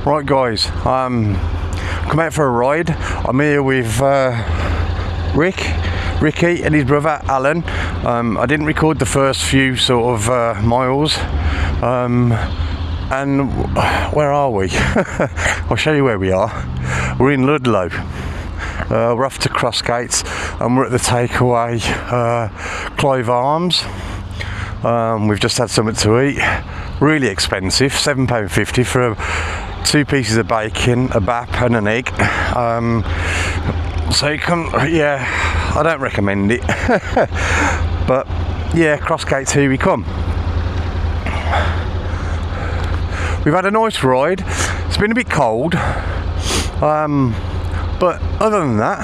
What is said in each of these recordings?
Right guys, come out for a ride. I'm here with Ricky and his brother Alan. I didn't record the first few sort of miles. And where are we? I'll show you where we are. We're in Ludlow. We're off to Crossgates and we're at the takeaway Clive Arms. We've just had something to eat. Really expensive, £7.50 for 2 pieces of bacon, a bap and an egg. So you can, yeah, I don't recommend it. But yeah, Crossgates, here we come. We've had a nice ride. It's been a bit cold, but other than that,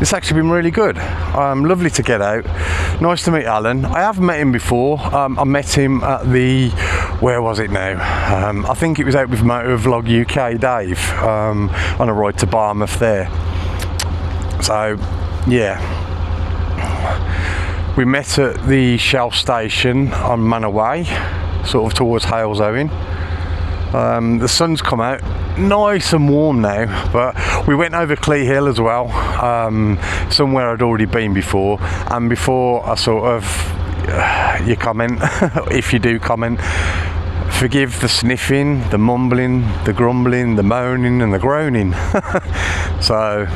it's actually been really good. Lovely to get out. Nice to meet Alan. I have met him before. I met him at the, where was it now? I think it was out with Motovlog UK Dave on a ride to Barmouth there. So yeah, we met at the Shell station on Manaway, sort of towards Halesowen. The sun's come out, nice and warm now, but we went over Clee Hill as well, somewhere I'd already been before. And before I sort of, you comment, if you do comment, forgive the sniffing, the mumbling, the grumbling, the moaning and the groaning. So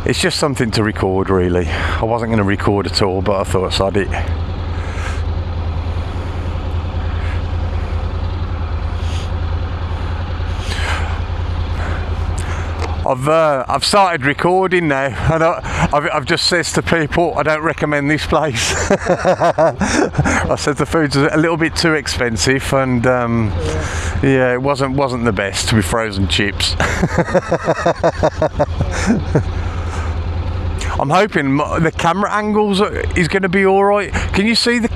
it's just something to record really. I wasn't going to record at all, but I thought sod it. I've started recording now, and I've just said to people I don't recommend this place. I said the food's a little bit too expensive, and yeah, it wasn't the best with frozen chips. I'm hoping the camera angles is going to be all right. Can you see the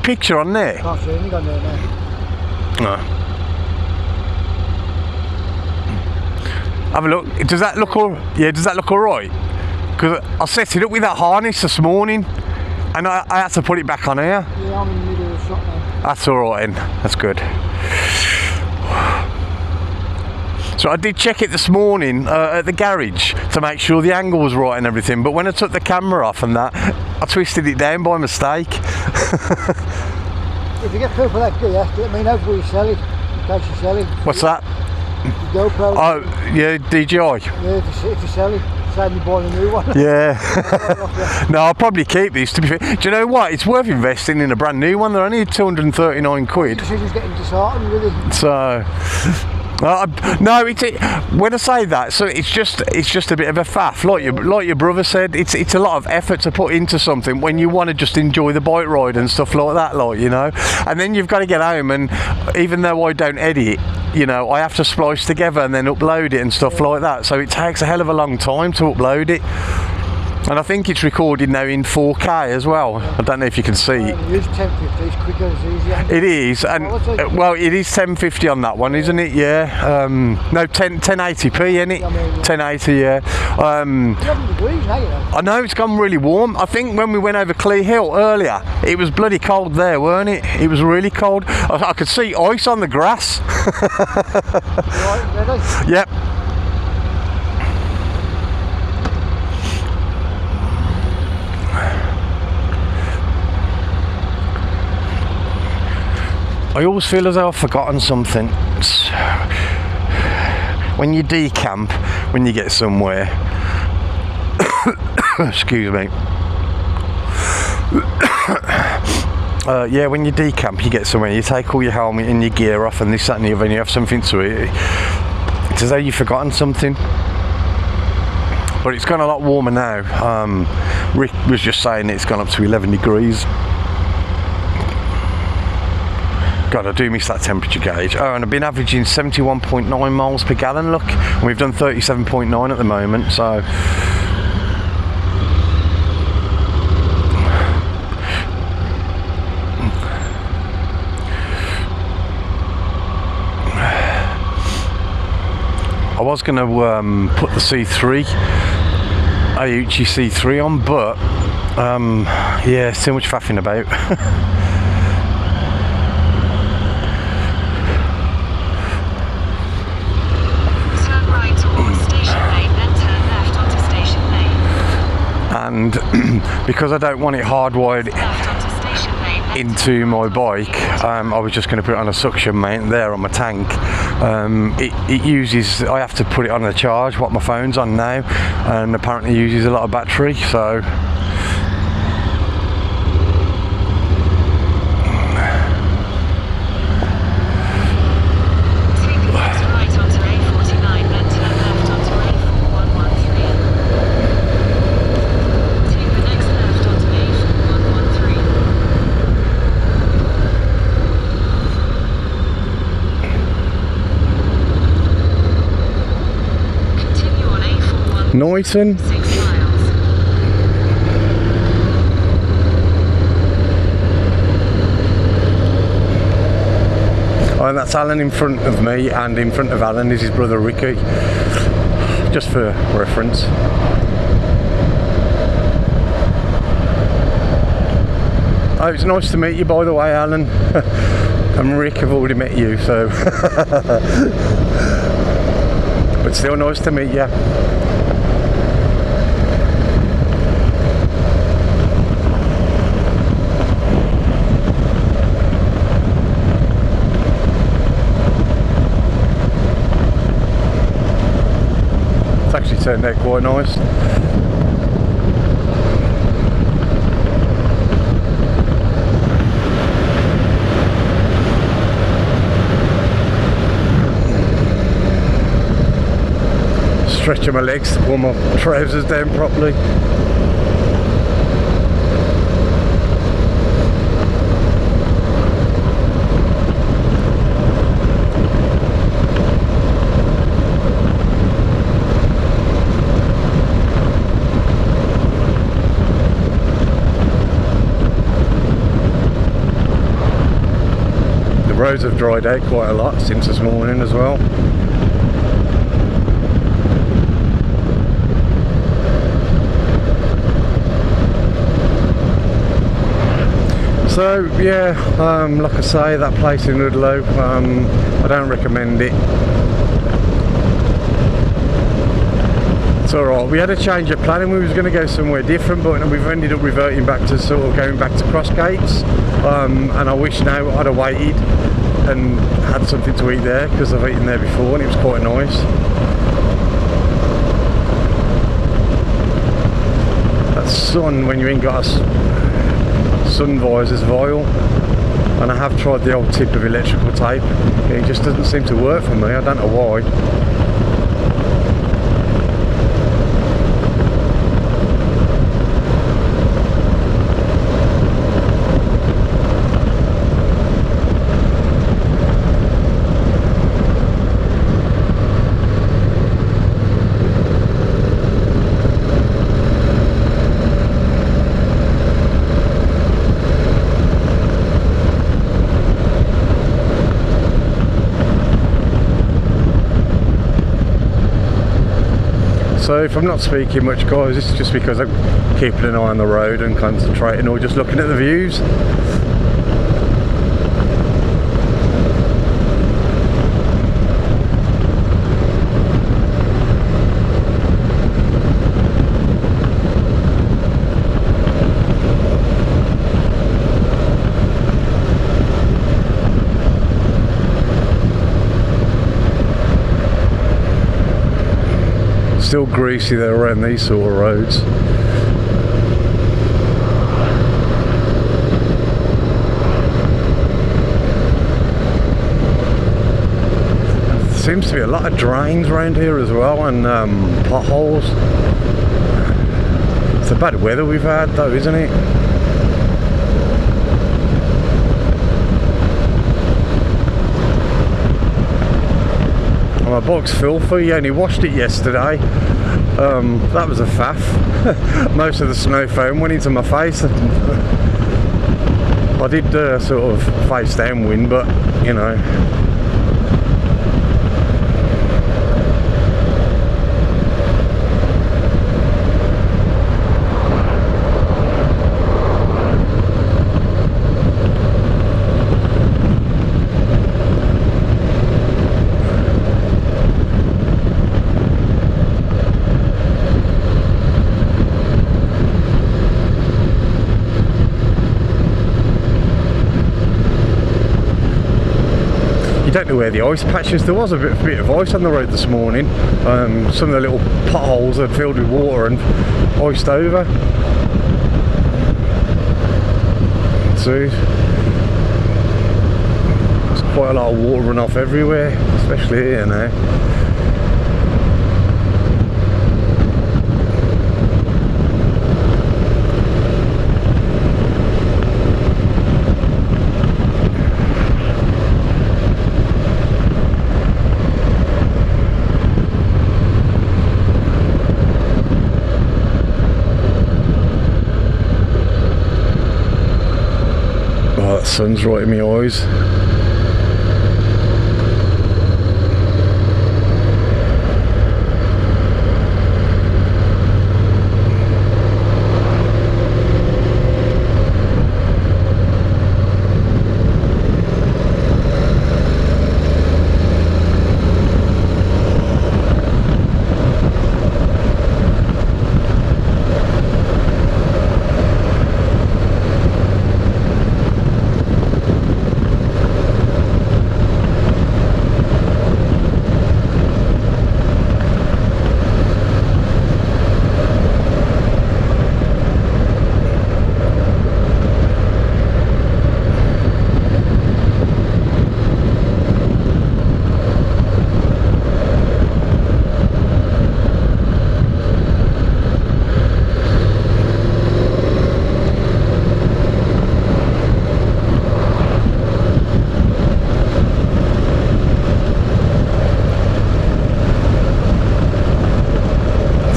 picture on there? Can't see anything on there now. No. Have a look. Does that look all? Yeah, does that look all right? Because I set it up with that harness this morning, and I had to put it back on here. Yeah, I'm in the middle of the shot now. That's all right then. That's good. So I did check it this morning at the garage to make sure the angle was right and everything. But when I took the camera off and that, I twisted it down by mistake. If you get people that gear, let me know before you sell it. In case you sell it. What's that? GoPro. Oh, yeah, DJI. Yeah, if you sell it, save me buying a new one. Yeah. No, I'll probably keep these, to be fair. Do you know what? It's worth investing in a brand new one. They're only 239 quid. The decision's getting disheartened, really. So... no, when I say that, so it's just a bit of a faff, like your brother said. It's a lot of effort to put into something when you want to just enjoy the bike ride and stuff like that, like, you know. And then you've got to get home, and even though I don't edit, you know, I have to splice together and then upload it and stuff like that. So it takes a hell of a long time to upload it. And I think it's recorded now in 4K as well. I don't know if you can see. It is 1050, it's quicker, it's easier. It is, and well, it is 1050 on that one, isn't it? Yeah. No, 1080p, isn't it? 1080, yeah. 11 degrees now, you know. I know, it's gone really warm. I think when we went over Clee Hill earlier, it was bloody cold there, weren't it? It was really cold. I could see ice on the grass. Right, ready? Yep. I always feel as though I've forgotten something. When you decamp, when you get somewhere, excuse me. Yeah, when you decamp, you get somewhere, you take all your helmet and your gear off and this, that and the other, and you have something to eat. It's as though you've forgotten something. But it's gone a lot warmer now. Rick was just saying it's gone up to 11 degrees. God, I do miss that temperature gauge. Oh, and I've been averaging 71.9 miles per gallon, look. And we've done 37.9 at the moment, so... I was going to put the C3, Aiuchi C3 on, but yeah, it's too much faffing about. and because I don't want it hardwired into my bike, I was just going to put it on a suction mount there on my tank. It uses, I have to put it on a charge, what my phone's on now, and apparently uses a lot of battery, so Norton. 6 miles. Oh, and that's Alan in front of me, and in front of Alan is his brother Ricky, just for reference. Oh, it's nice to meet you, by the way, Alan. And Rick, I've already met you, so but still nice to meet you. It's actually turned out quite nice. Stretching my legs to pull my trousers down properly. The roads have dried out quite a lot since this morning as well. So yeah, like I say, that place in Ludlow, I don't recommend it. It's alright. We had a change of plan and we was going to go somewhere different, but we've ended up reverting back to sort of going back to Crossgates, and I wish now I'd have waited and had something to eat there, because I've eaten there before and it was quite nice. That sun, when you ain't got a sun visor's vile, and I have tried the old tip of electrical tape, it just doesn't seem to work for me. I don't know why. So if I'm not speaking much, guys, it's just because I'm keeping an eye on the road and concentrating, or just looking at the views. Still greasy there around these sort of roads. There seems to be a lot of drains around here as well, and potholes. It's the bad weather we've had though, isn't it? My bike's filthy. I only washed it yesterday. That was a faff. Most of the snow foam went into my face. I did sort of face downwind, but you know. you don't know where the ice patches. There was a bit of ice on the road this morning. Some of the little potholes had filled with water and iced over. So there's quite a lot of water runoff everywhere, especially here now. Oh, that sun's right in my eyes.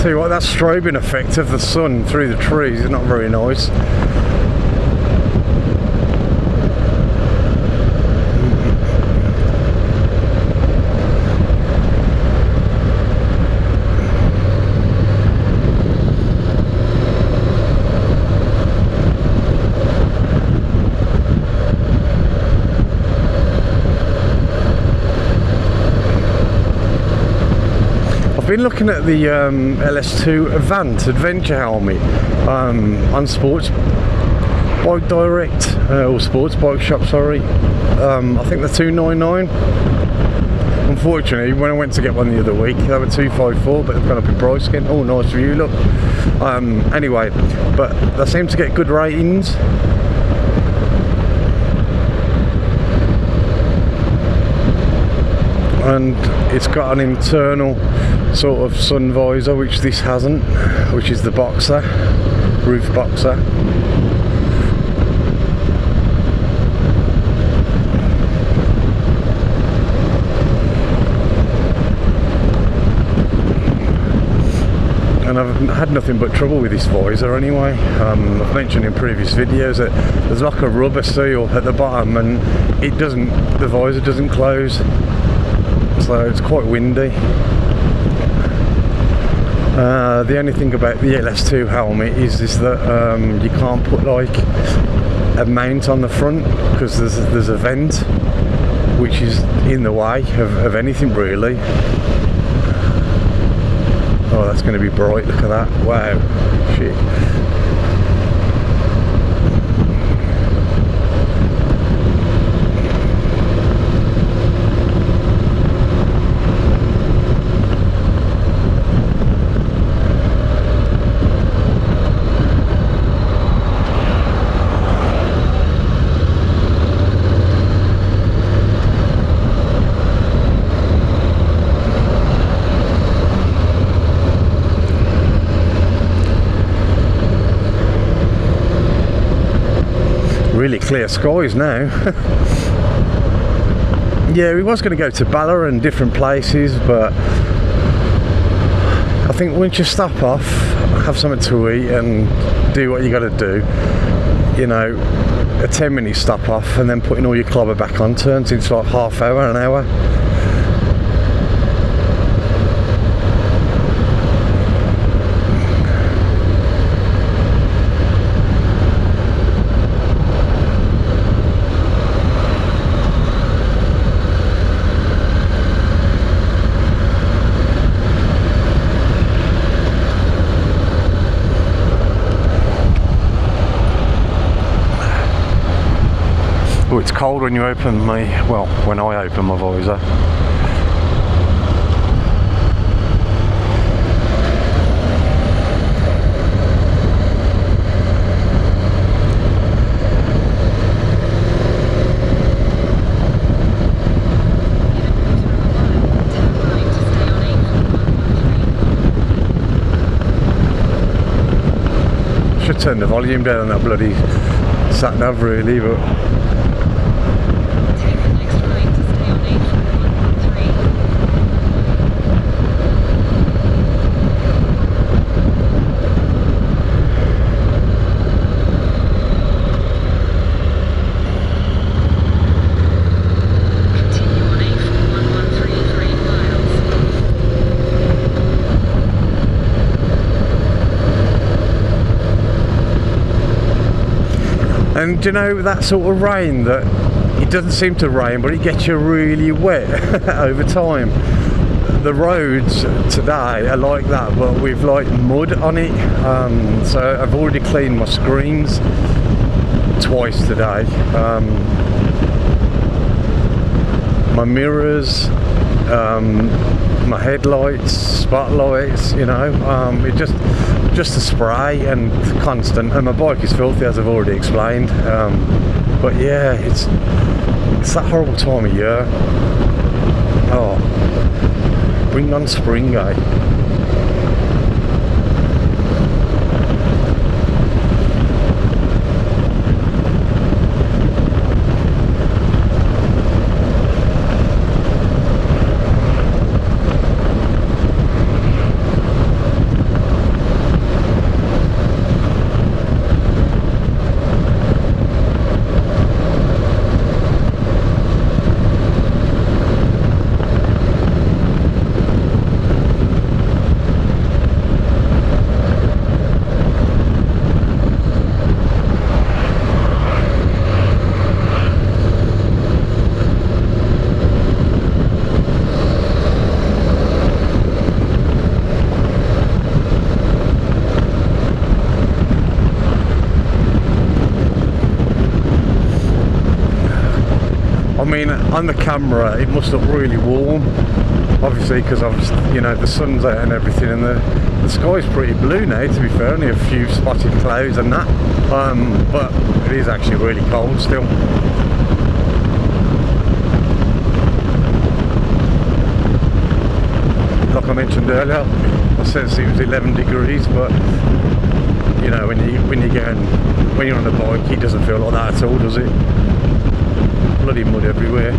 Tell you what, that strobing effect of the sun through the trees is not very nice. I've been looking at the LS2 Avant Adventure helmet on Sports Bike Direct, or Sports Bike Shop, sorry. I think they're $299. Unfortunately, when I went to get one the other week, they were $254, but they've gone up in price again. Oh, nice view, look. Anyway, but they seem to get good ratings. And it's got an internal sort of sun visor, which this hasn't, which is the boxer, roof boxer. And I've had nothing but trouble with this visor anyway. I've mentioned in previous videos that there's like a rubber seal at the bottom and the visor doesn't close. So it's quite windy. The only thing about the LS2 helmet is that you can't put like a mount on the front because there's a vent which is in the way of anything really. Oh, that's going to be bright, look at that, wow, shit. Really clear skies now. Yeah, we was going to go to Bala and different places, but I think once you stop off, have something to eat and do what you got to do, you know, a 10-minute stop off and then putting all your clobber back on turns into like half hour, an hour. it's cold when you open when I open my visor. Should turn the volume down on that bloody sat nav really, but take the next right to stay on continue on A4113 for 8 miles. and you know that sort of rain that it doesn't seem to rain, but it gets you really wet over time. The roads today are like that, but with like mud on it. So I've already cleaned my screens twice today. My mirrors, my headlights, spotlights, you know, it just a spray and constant, and my bike is filthy as I've already explained. But yeah, it's that horrible time of year. Oh, bring on spring, eh? I mean, on the camera it must look really warm, obviously, because you know, the sun's out and everything, and the sky's pretty blue now, to be fair, only a few spotted clouds and that, but it is actually really cold still. Like I mentioned earlier, I said it was 11 degrees, but you know, when you're on a bike, it doesn't feel like that at all, does it? Bloody mud everywhere.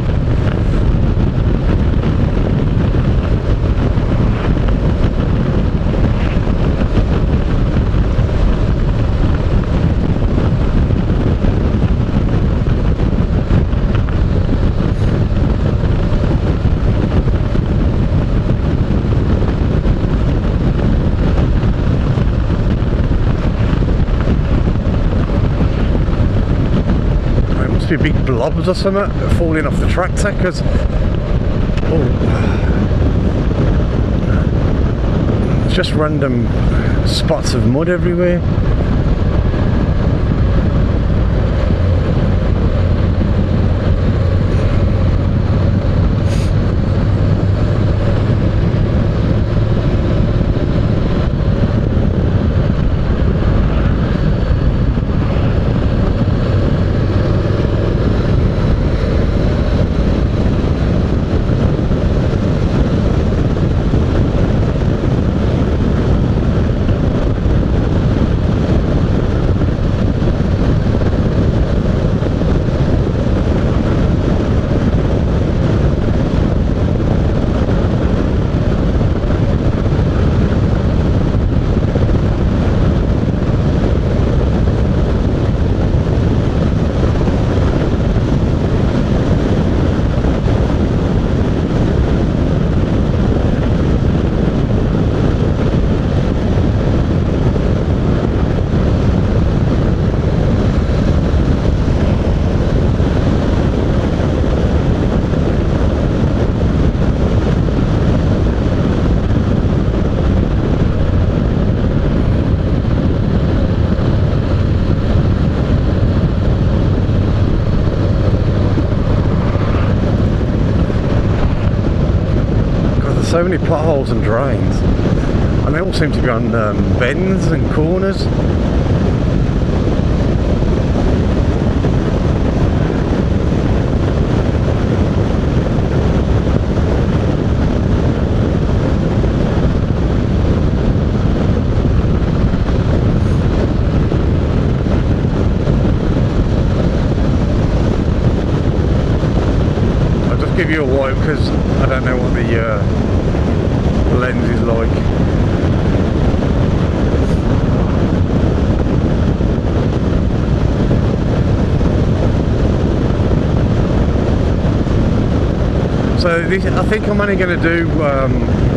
Big blobs or something falling off the tractor, because it's just random spots of mud everywhere. so many potholes and drains, and they all seem to be on bends and corners. Give you a wipe because I don't know what the lens is like. So this, I think I'm only going to do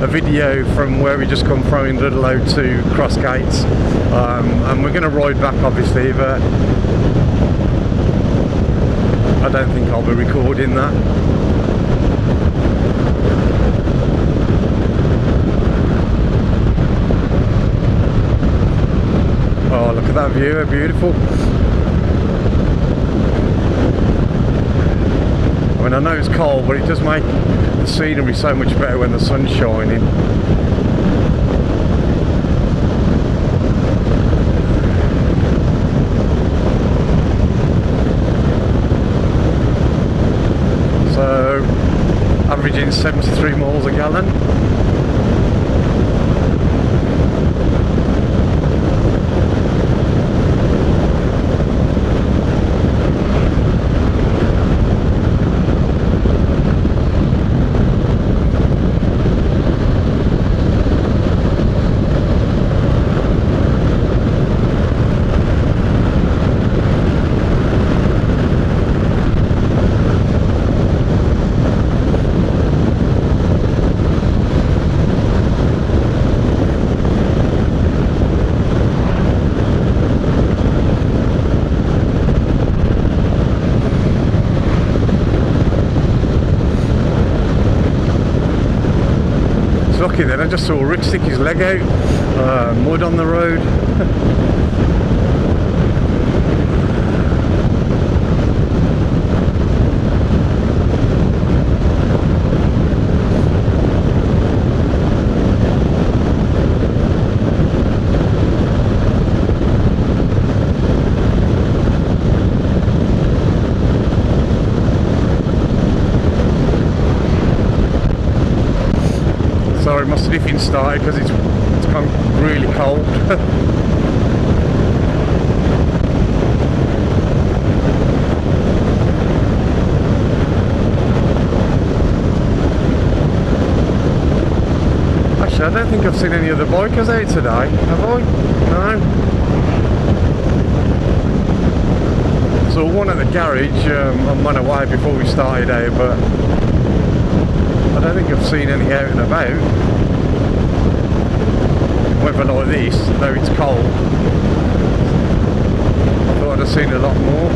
a video from where we just come from in Ridddelow to Crossgates, and we're going to ride back obviously, but I don't think I'll be recording that. Oh, look at that view, how beautiful. I mean, I know it's cold, but it does make the scenery so much better when the sun's shining. So, averaging 73 miles a gallon. Lucky then, I just saw Rich stick his leg out, mud on the road. Sorry, must have been started because it's gone really cold. Actually, I don't think I've seen any other bikers out today, have I? No. So one at the garage on my way before we started out, but I don't think I've seen any out and about. Weather like this, though it's cold, I thought I'd have seen a lot more.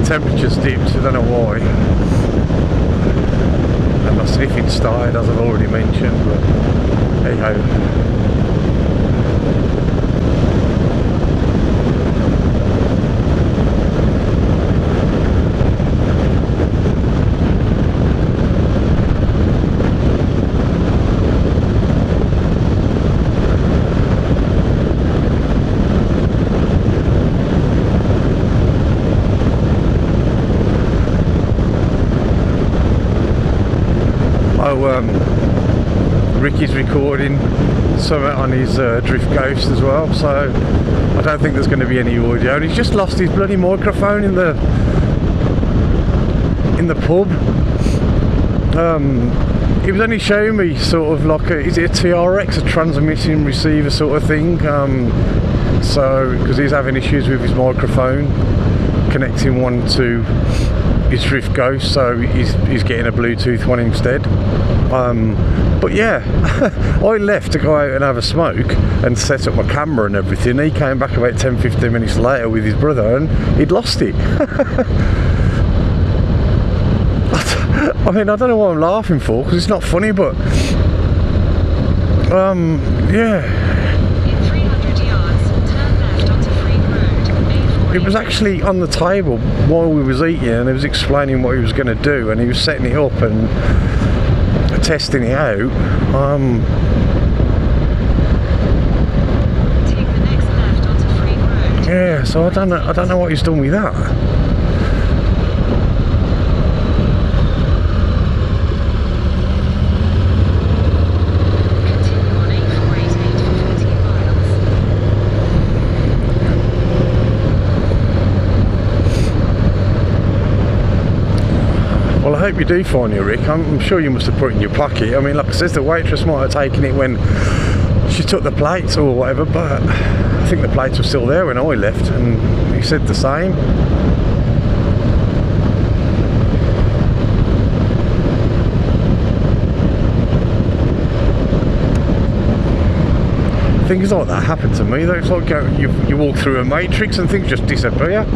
Temperature's dipped, I don't know why. And my sniffing started, as I've already mentioned, but hey ho. Ricky's recording something on his Drift Ghost as well, so I don't think there's going to be any audio. And he's just lost his bloody microphone in the pub. He was only showing me sort of like is it a TRX, a transmitting receiver sort of thing. So because he's having issues with his microphone connecting one to his Drift Ghost, so he's getting a Bluetooth one instead. But yeah, I left to go out and have a smoke and set up my camera and everything. He came back about 10-15 minutes later with his brother and he'd lost it. I mean, I don't know what I'm laughing for because it's not funny, but yeah. In 300 yards, turn left onto Free Road. It was actually on the table while we was eating, and he was explaining what he was going to do, and he was setting it up and testing it out. Take the next left onto Free Road. Yeah, so I don't know what he's done with that. Continue on A488 for 14 miles. Well, I hope you do find it, Rick. I'm sure you must have put it in your pocket. I mean, like I said, the waitress might have taken it when she took the plates or whatever, but I think the plates were still there when I left, and he said the same. Things like that happen to me though. It's like you walk through a matrix and things just disappear.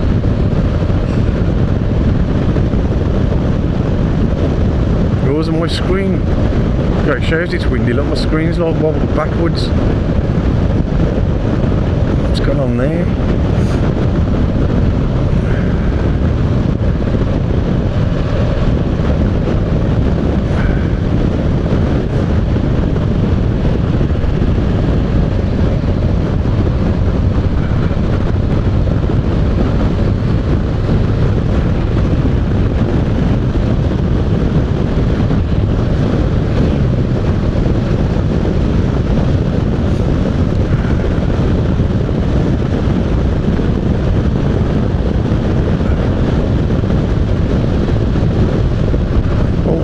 Yours and my screen. It shows it's windy. Look, my screen's like wobbled backwards. What's going on there?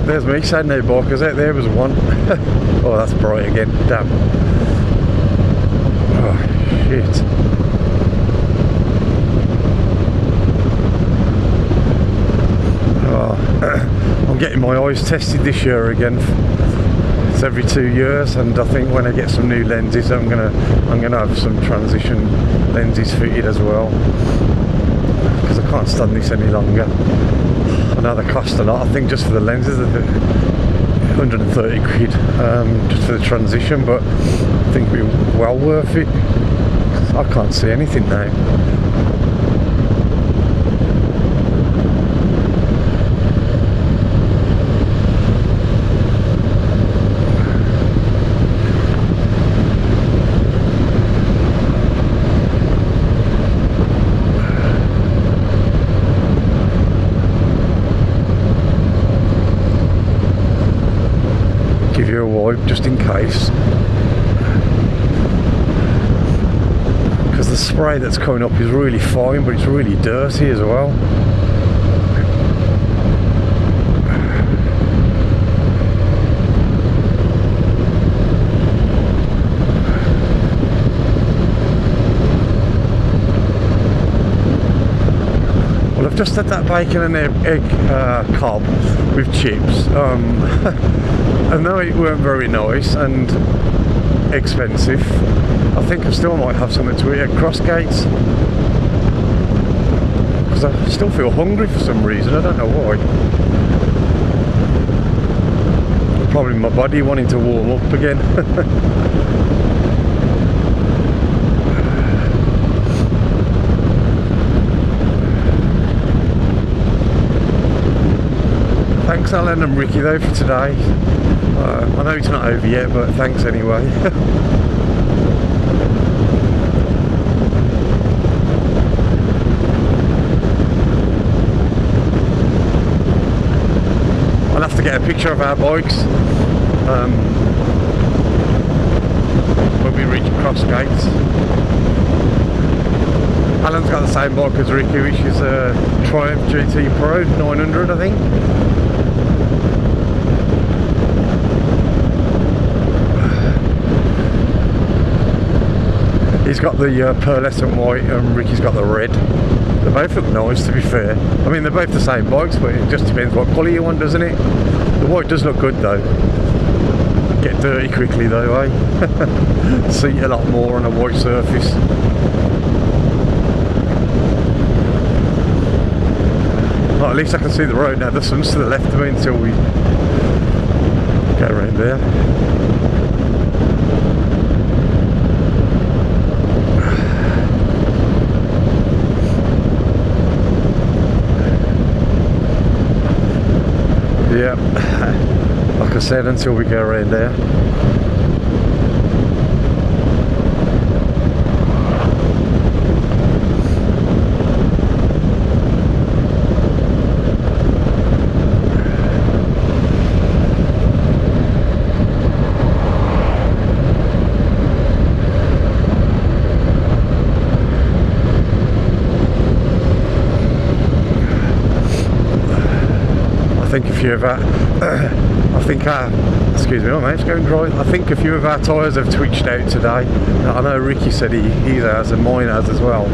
There's me saying no bikers out there was one. Oh, that's bright again. Damn. Oh, shit. Oh, I'm getting my eyes tested this year again. It's every 2 years, and I think when I get some new lenses, I'm gonna have some transition lenses fitted as well, because I can't stand this any longer. I know they cost a lot. I think just for the lenses, 130 quid just for the transition, but I think it'll be well worth it. I can't see anything now. Give you a wipe just in case, because the spray that's coming up is really fine, but it's really dirty as well. Well, I've just had that bacon and egg cob with chips. I know it weren't very nice and expensive. I think I still might have something to eat at Crossgates, because I still feel hungry for some reason. I don't know why. Probably my body wanting to warm up again. Thanks Alan and Ricky though for today. I know it's not over yet, but thanks anyway. I'll have to get a picture of our bikes when we reach Crossgates. Alan's got the same bike as Ricky, which is a Triumph GT Pro 900, I think. He's got the pearlescent white and Ricky's got the red. They both look nice, to be fair. I mean, they're both the same bikes, but it just depends what colour you want, doesn't it? The white does look good though. Get dirty quickly though, eh? Seat a lot more on a white surface. Well, at least I can see the road now. The sun's to the left of me until we go around there. Yeah, like I said, until we go around there. I think a few of our, excuse me, my mate's going dry. I think a few of our tyres have twitched out today. I know Ricky said he has, and mine has as well.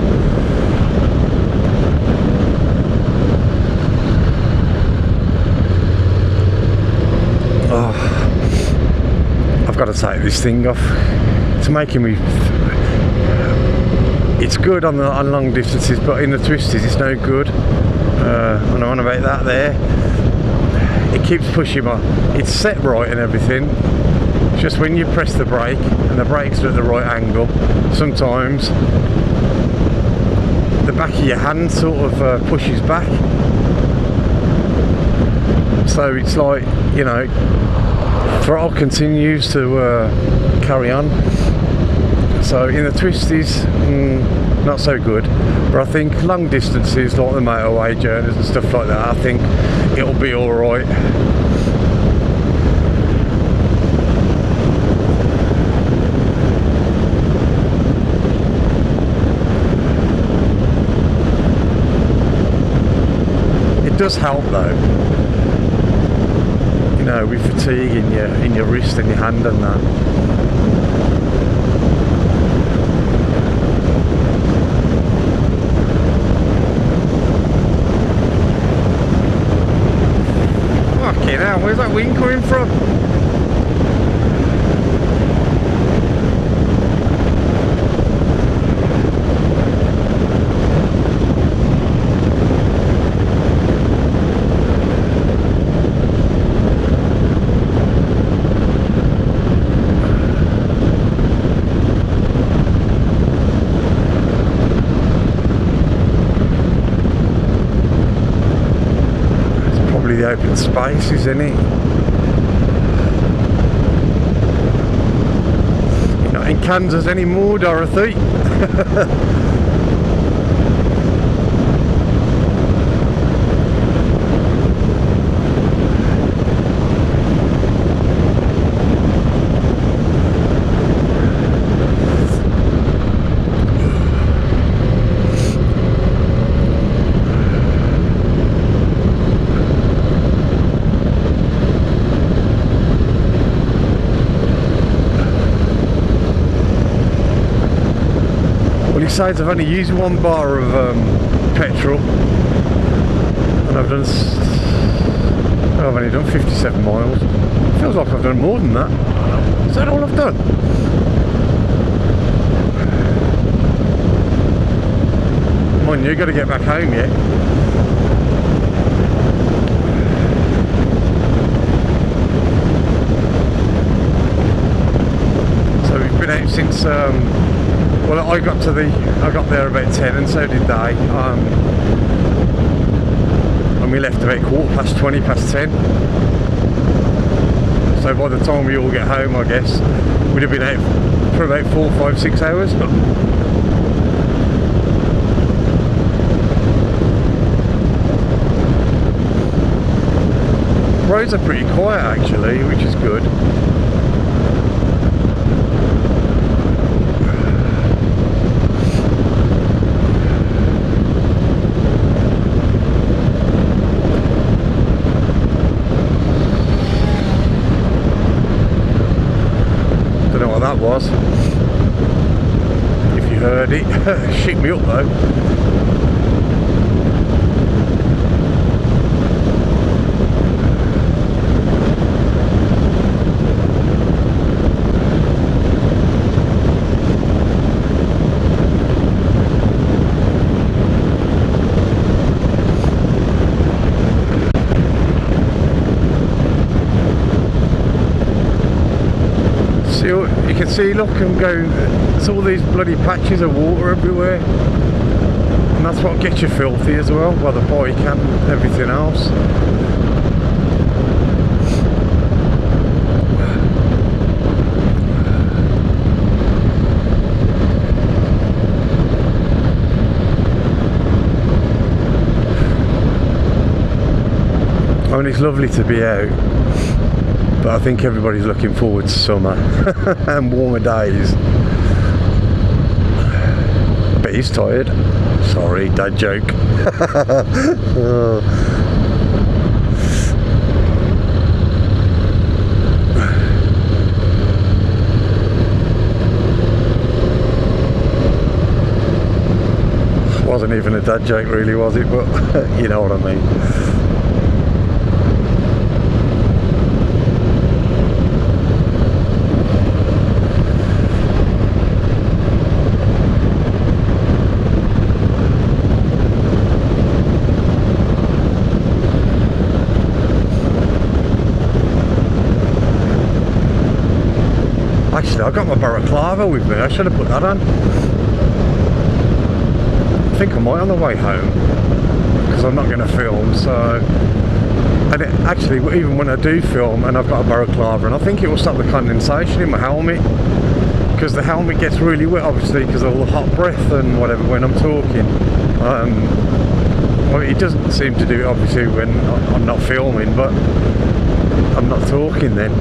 Oh, I've got to take this thing off. It's making me. It's good on long distances, but in the twisties it's no good. I know about that there. It keeps pushing my, it's set right and everything, it's just when you press the brake and the brakes are at the right angle, sometimes the back of your hand sort of pushes back, so it's like, you know, throttle continues to carry on. So in the twisties, not so good, but I think long distances like the motorway journeys and stuff like that, I think it'll be alright. It does help though, you know, with fatigue in your wrist and your hand and that. Now, where's that wind coming from? The open spaces, isn't it? You're not in Kansas anymore, Dorothy. Besides, I've only used 1 bar of petrol, and I've only done 57 miles. Feels like I've done more than that. Is that all I've done? Mind you, you've got to get back home yet. So we've been out since. Well, I got there about 10, and so did they. And we left about 20 past 10. So by the time we all get home, I guess we'd have been out for about 4, 5, 6 hours. Roads are pretty quiet actually, which is good. That was. If Shit me up though. You can see, look, I'm going, there's all these bloody patches of water everywhere, and that's what gets you filthy as well, by the bike and everything else. I mean, it's lovely to be out, but I think everybody's looking forward to summer and warmer days. But he's tired. Sorry, dad joke. Oh. Wasn't even a dad joke really, was it? But you know what I mean. Actually, I got my balaclava with me. I should have put that on. I think I might on the way home, because I'm not going to film. So, and actually, even when I do film and I've got a balaclava, and I think it will stop the condensation in my helmet, because the helmet gets really wet, obviously, because of all the hot breath and whatever when I'm talking. Well, it doesn't seem to do it obviously when I'm not filming, but I'm not talking then.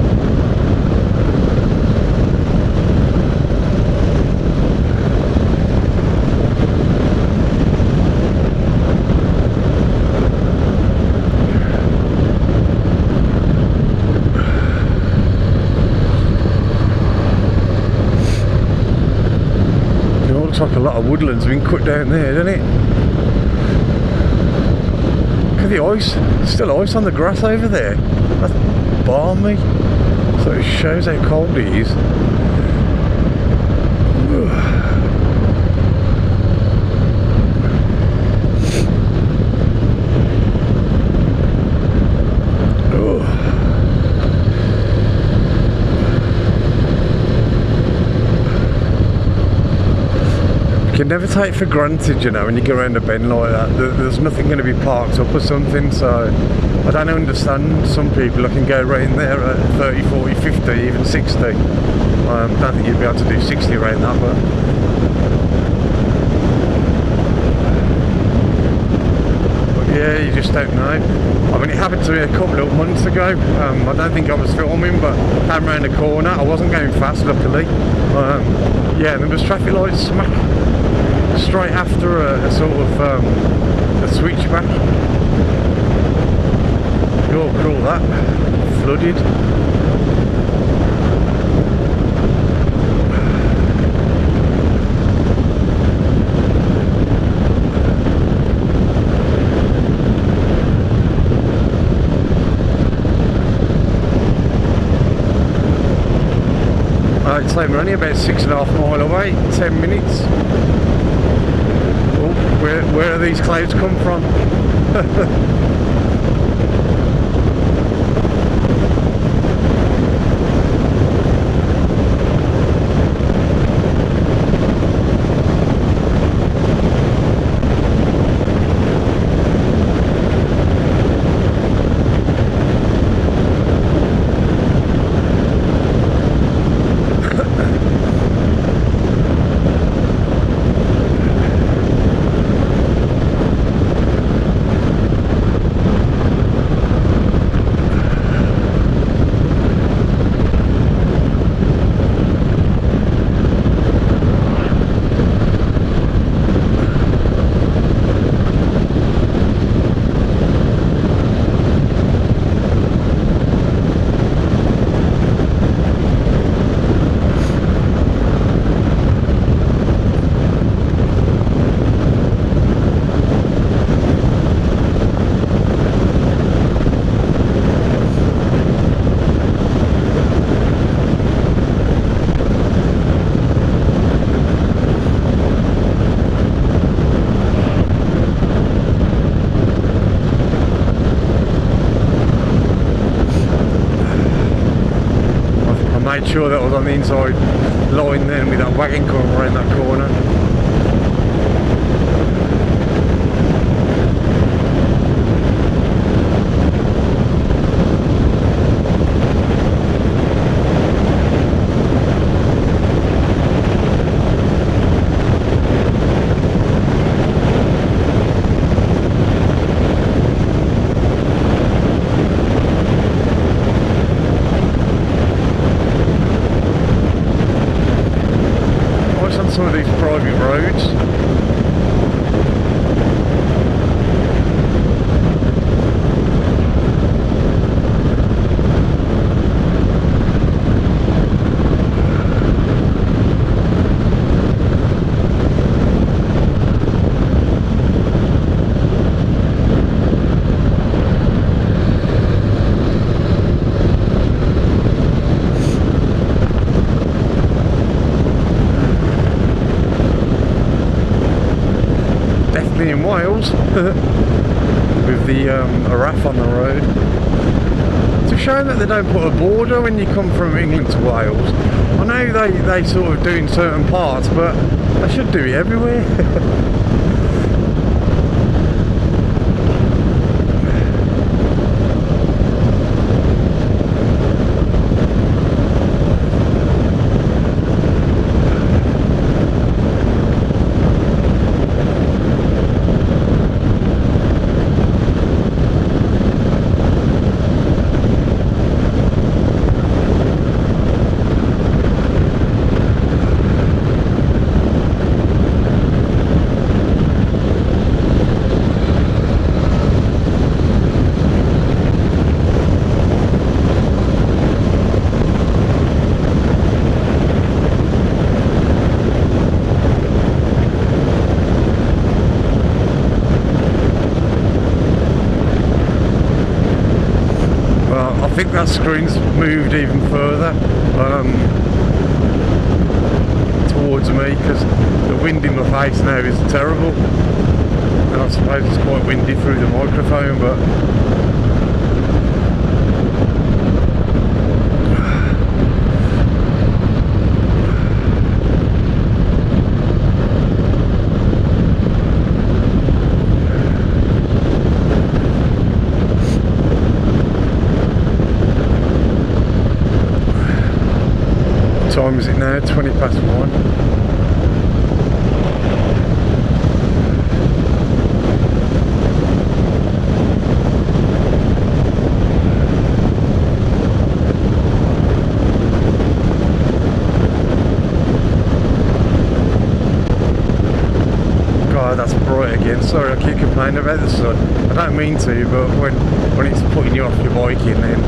Looks like a lot of woodland's been cut down there, doesn't it? Look at the ice. There's still ice on the grass over there. That's balmy. So it shows how cold it is. You can never take for granted, you know, when you go around a bend like that, there's nothing going to be parked up or something. So I don't understand some people that can go right in there at 30, 40, 50, even 60. I don't think you'd be able to do 60 around that, but yeah, you just don't know. I mean, it happened to me a couple of months ago. I don't think I was filming, but I came around the corner. I wasn't going fast, luckily. Yeah, there was traffic lights smack straight after a sort of a switchback. Look at all that, flooded. I'd say we're only about 6.5 miles away, 10 minutes. Oh, where do these clouds come from? sure that was on the inside line then, with that wagon coming around that corner. Some of these private roads. In Wales with the a RAF on the road. It's a shame that they don't put a border when you come from England to Wales. I know they sort of do in certain parts, but they should do it everywhere. I think that screen's moved even further towards me, because the wind in my face now is terrible, and I suppose it's quite windy through the microphone, but what time is it now? 20 past 1. God, that's bright again. Sorry, I keep complaining about the sun. I don't mean to, but when it's putting you off your biking, then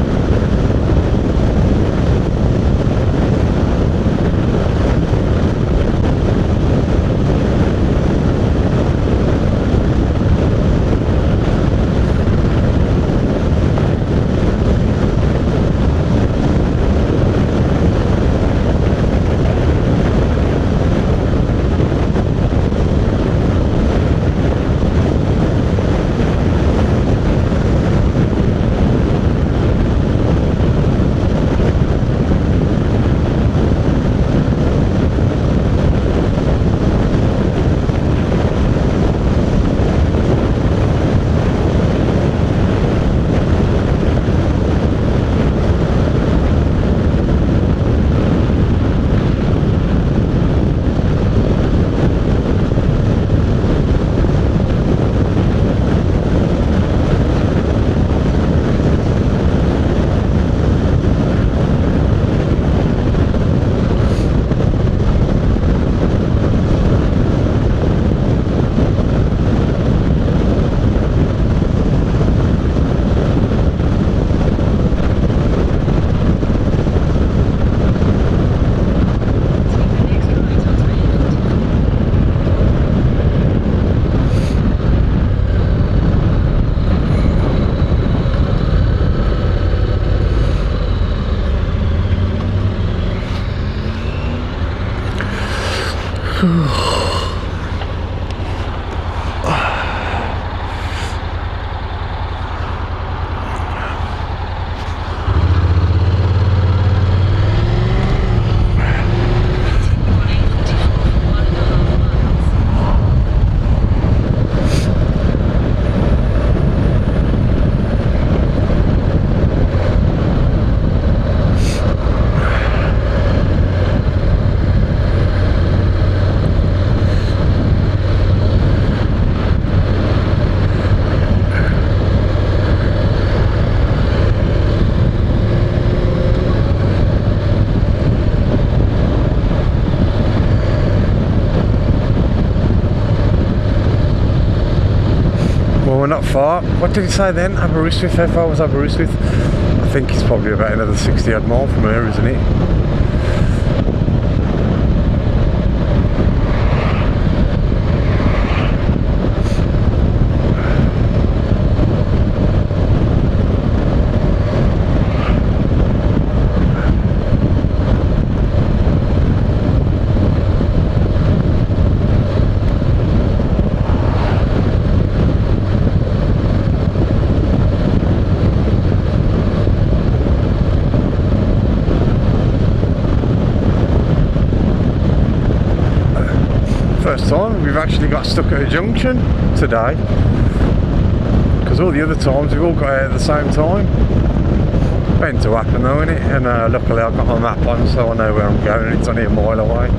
Well, we're not far. What did he say then? Aberystwyth, how far was Aberystwyth? I think it's probably about another 60 odd mile from here, isn't it? First time we've actually got stuck at a junction today, because all the other times we've all got out at the same time. Meant to happen though, innit? And luckily I've got my map on, so I know where I'm going, and it's only a mile away.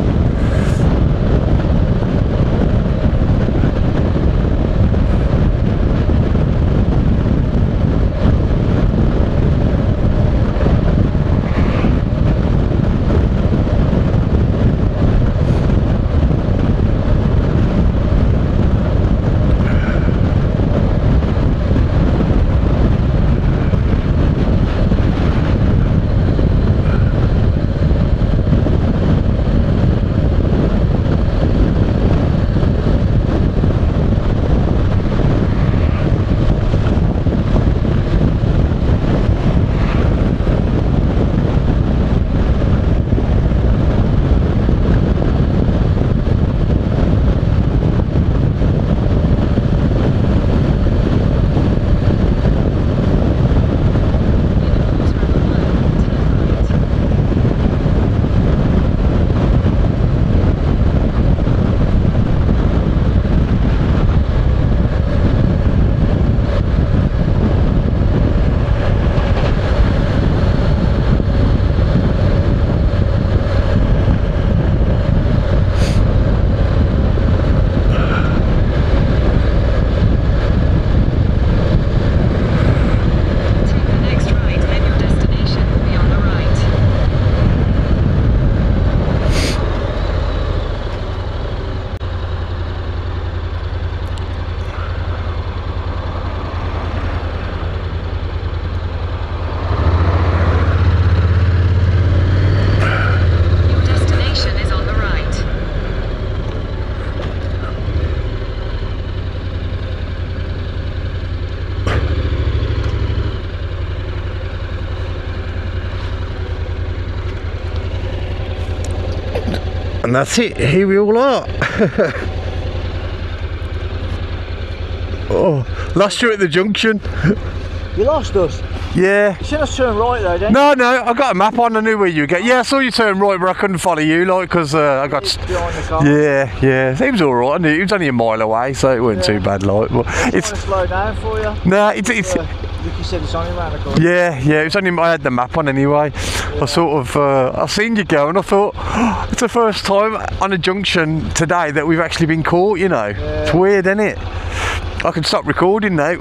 And that's it, here we all are. Oh, lost you at the junction. You lost us? Yeah. You should have turned right though, didn't you? No, I got a map on, I knew where you get. Yeah, I saw you turn right, but I couldn't follow you, like, because I got... Behind the car. Yeah, it was alright, I knew it was only a mile away, so it wasn't too bad, like, but It's trying to slow down for you. No, it's Ricky said it's only around the corner. yeah, it was only, I had the map on anyway. Yeah. I sort of, I seen you go and I thought, oh, it's the first time on a junction today that we've actually been caught, you know. Yeah. It's weird, isn't it? I can stop recording now.